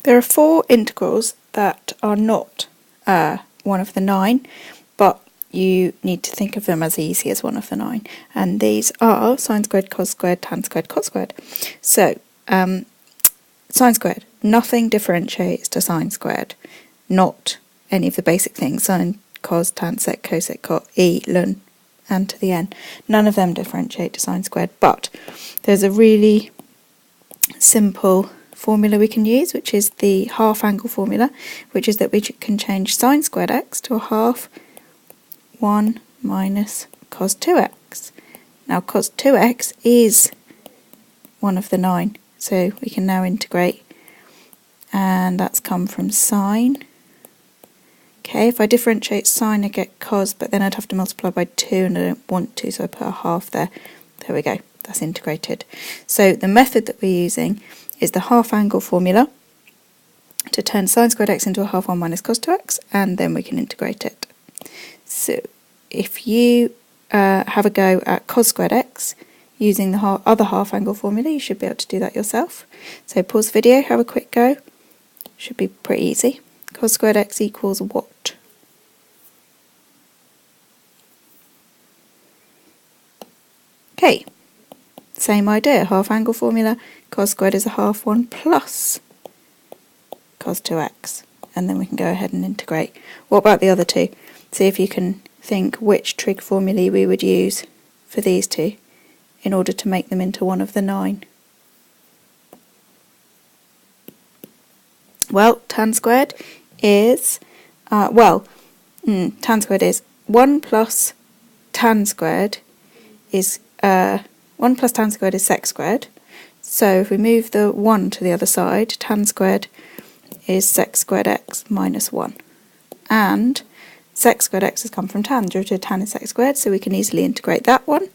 There are 4 integrals that are not one of the 9, but you need to think of them as easy as one of the 9. And these are sine squared, cos squared, tan squared, cot squared. So, sine squared, nothing differentiates to sine squared. Not any of the basic things, sine, cos, tan, sec, cosec, cot, e, ln, and to the n. None of them differentiate to sine squared, but there's a really simple formula we can use, which is the half angle formula, which is that we can change sine squared x to a half 1 minus cos 2x. Now cos 2x is one of the 9, so we can now integrate, and that's come from sine. Okay, if I differentiate sine I get cos, but then I'd have to multiply by 2 and I don't want to, so I put a half there. There we go, that's integrated. So the method that we're using is the half angle formula to turn sine squared x into a half 1 minus cos 2x, and then we can integrate it. So if you have a go at cos squared x using the other half angle formula, you should be able to do that yourself. So pause the video, have a quick go. Should be pretty easy. Cos squared x equals what? Okay, same idea, half angle formula, cos squared is a half 1 plus cos 2x, and then we can go ahead and integrate. What about the other two? See if you can think which trig formulae we would use for these two in order to make them into one of the 9. Well, tan squared is, tan squared is 1 plus tan squared is 1 plus tan squared is sec squared. So if we move the 1 to the other side, tan squared is sec squared x minus 1. And sec squared x has come from tan. The derivative of tan is sec squared, so we can easily integrate that one.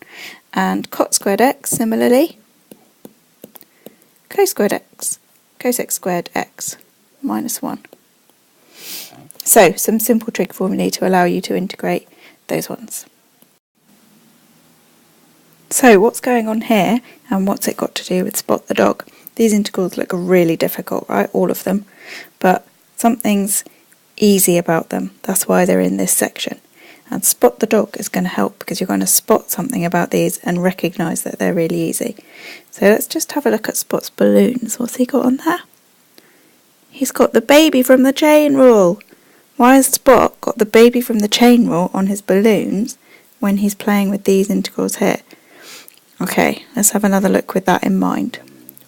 And cot squared x, similarly, cos squared x, cosec squared x minus 1. So, some simple trig formulae to allow you to integrate those ones. So, what's going on here, and what's it got to do with Spot the dog? These integrals look really difficult, right? All of them. But something's easy about them. That's why they're in this section. And Spot the dog is going to help, because you're going to spot something about these and recognise that they're really easy. So let's just have a look at Spot's balloons. What's he got on there? He's got the baby from the chain rule. Why has Spot got the baby from the chain rule on his balloons when he's playing with these integrals here? Okay, let's have another look with that in mind.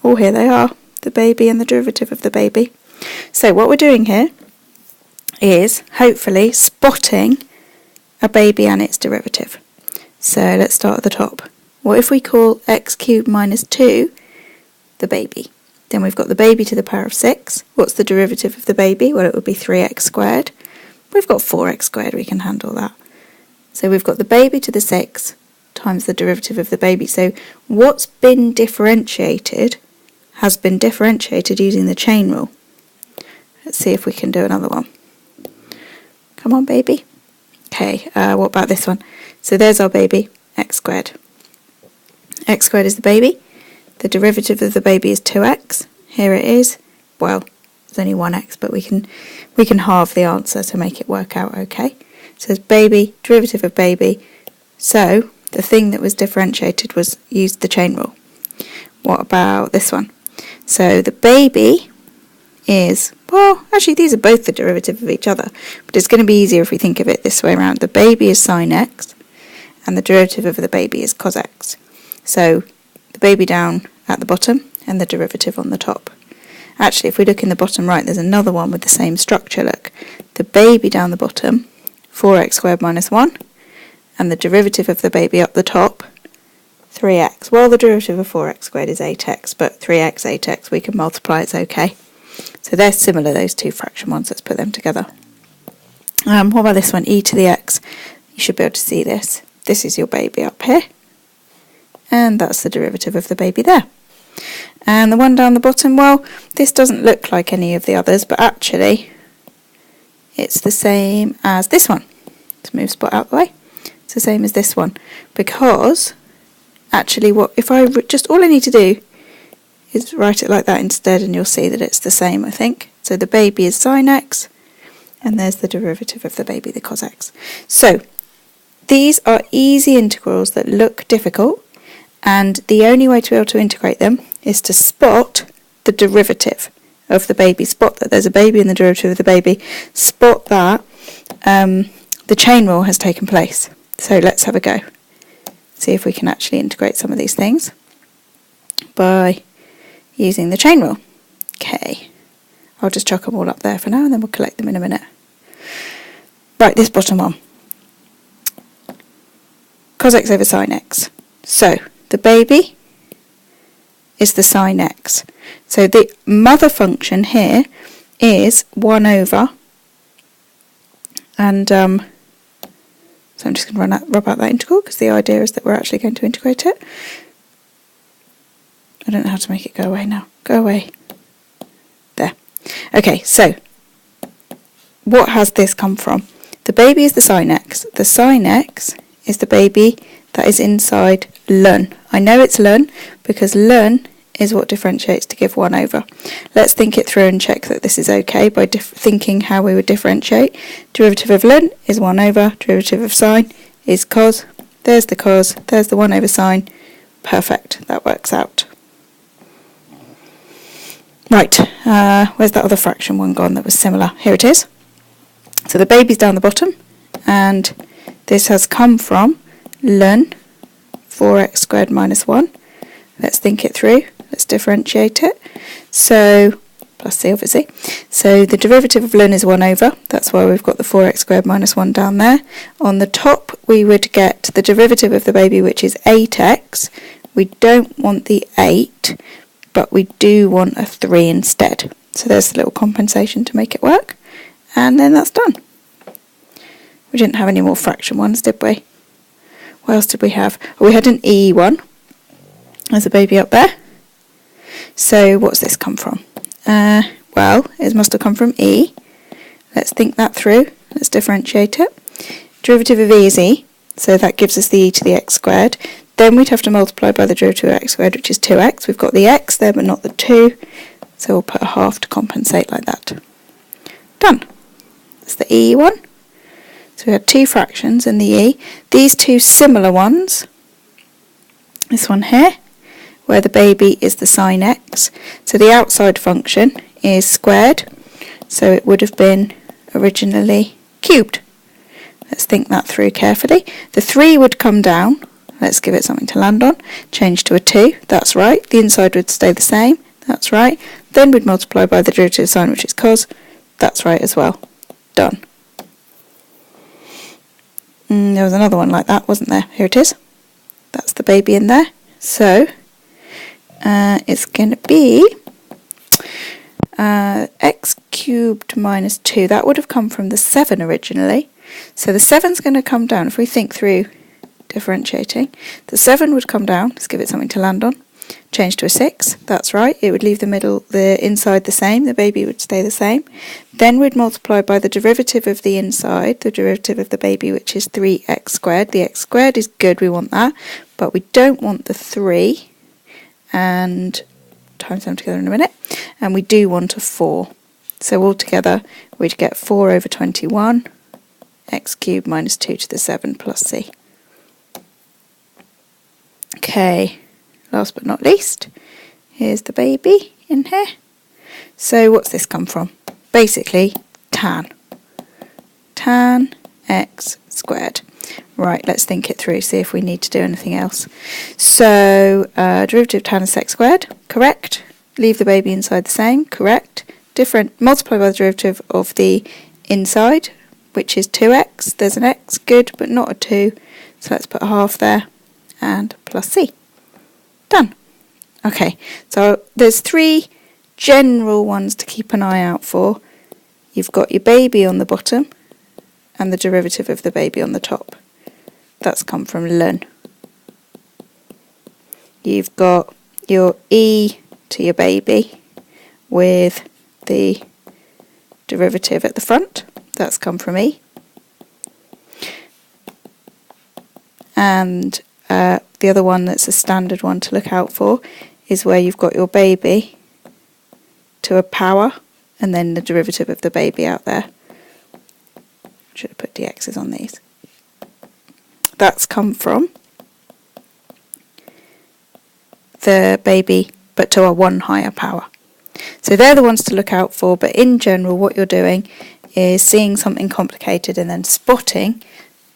Oh, here they are, the baby and the derivative of the baby. So what we're doing here is hopefully spotting a baby and its derivative. So let's start at the top. What if we call x cubed minus 2 the baby? Then we've got the baby to the power of 6. What's the derivative of the baby? Well, it would be 3x squared. We've got 4x squared, we can handle that. So we've got the baby to the 6 times the derivative of the baby. So what's been differentiated has been differentiated using the chain rule. Let's see if we can do another one. Come on, baby. Okay, what about this one? So there's our baby, x squared. X squared is the baby. The derivative of the baby is 2x. Here it is. Well, there's only 1x, but we can halve the answer to make it work out okay. So it's baby, derivative of baby. So the thing that was differentiated was used the chain rule. What about this one? So the baby is, well, actually these are both the derivative of each other, but it's going to be easier if we think of it this way around. The baby is sine x, and the derivative of the baby is cos x. So the baby down at the bottom, and the derivative on the top. Actually, if we look in the bottom right, there's another one with the same structure, look. The baby down the bottom, 4x squared minus 1, and the derivative of the baby up the top, 3x. Well, the derivative of 4x squared is 8x, but 3x, 8x, we can multiply, it's okay. So they're similar, those two fraction ones. Let's put them together. What about this one, e to the x? You should be able to see this. This is your baby up here. And that's the derivative of the baby there. And the one down the bottom, well, this doesn't look like any of the others, but actually it's the same as this one. Let's move Spot out the way. It's the same as this one, because actually what if I just, all I need to do is write it like that instead, and you'll see that it's the same, I think. So the baby is sine x, and there's the derivative of the baby, the cos x. So these are easy integrals that look difficult, and the only way to be able to integrate them is to spot the derivative of the baby. Spot that there's a baby and the derivative of the baby. Spot that the chain rule has taken place. So let's have a go. See if we can actually integrate some of these things by using the chain rule. Okay, I'll just chuck them all up there for now and then we'll collect them in a minute. Right, this bottom one. Cos x over sine x. So the baby is the sine x. So the mother function here is 1 over, and so I'm just going to rub out that integral because the idea is that we're actually going to integrate it. I don't know how to make it go away now. Go away. There. Okay, so what has this come from? The baby is the sine x. The sine x is the baby that is inside ln. I know it's ln because ln is what differentiates to give 1 over. Let's think it through and check that this is okay by thinking how we would differentiate. Derivative of ln is 1 over, derivative of sine is cos. There's the 1 over sine. Perfect, that works out. Right, where's that other fraction one gone that was similar? Here it is. So the baby's down the bottom, and this has come from ln 4x squared minus 1. Let's think it through. Let's differentiate it. So, plus c obviously. So the derivative of ln is 1 over. That's why we've got the 4x squared minus 1 down there. On the top we would get the derivative of the baby, which is 8x. We don't want the 8, but we do want a 3 instead. So there's a little compensation to make it work. And then that's done. We didn't have any more fraction ones, did we? What else did we have? Oh, we had an E one. There's a baby up there. So what's this come from? Well, it must have come from E. Let's think that through. Let's differentiate it. Derivative of E is E, so that gives us the E to the x squared. Then we'd have to multiply by the derivative of x squared, which is 2x. We've got the x there, but not the 2. So we'll put a half to compensate like that. Done. That's the E one. So we had two fractions in the E. These two similar ones, this one here, where the baby is the sine x. So the outside function is squared, so it would have been originally cubed. Let's think that through carefully. The 3 would come down. Let's give it something to land on. Change to a 2. That's right. The inside would stay the same. That's right. Then we'd multiply by the derivative of sine, which is cos. That's right as well. Done. There was another one like that, wasn't there? Here it is. That's the baby in there. So it's going to be x cubed minus 2. That would have come from the 7 originally. So the 7's going to come down. If we think through differentiating, the 7 would come down. Let's give it something to land on. Change to a 6. That's right. It would leave the inside the same. The baby would stay the same. Then we'd multiply by the derivative of the inside, the derivative of the baby, which is 3x squared. The x squared is good. We want that. But we don't want the 3. And times them together in a minute. And we do want a 4. So altogether, we'd get 4 over 21, x cubed minus 2 to the 7 plus c. Okay. Last but not least, here's the baby in here. So what's this come from? Basically, tan. Tan x squared. Right, let's think it through, see if we need to do anything else. So, derivative of tan is x squared, correct. Leave the baby inside the same, correct. Multiply by the derivative of the inside, which is 2x. There's an x, good, but not a 2. So let's put a half there, and plus c. Done. Okay, so there's 3 general ones to keep an eye out for. You've got your baby on the bottom and the derivative of the baby on the top. That's come from ln. You've got your e to your baby with the derivative at the front. That's come from e. And the other one that's a standard one to look out for is where you've got your baby to a power and then the derivative of the baby out there. Should have put dx's on these. That's come from the baby, but to a 1 higher power. So they're the ones to look out for, but in general what you're doing is seeing something complicated and then spotting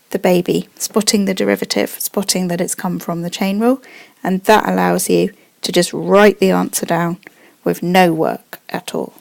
the baby, spotting the derivative, spotting that it's come from the chain rule, and that allows you to just write the answer down with no work at all.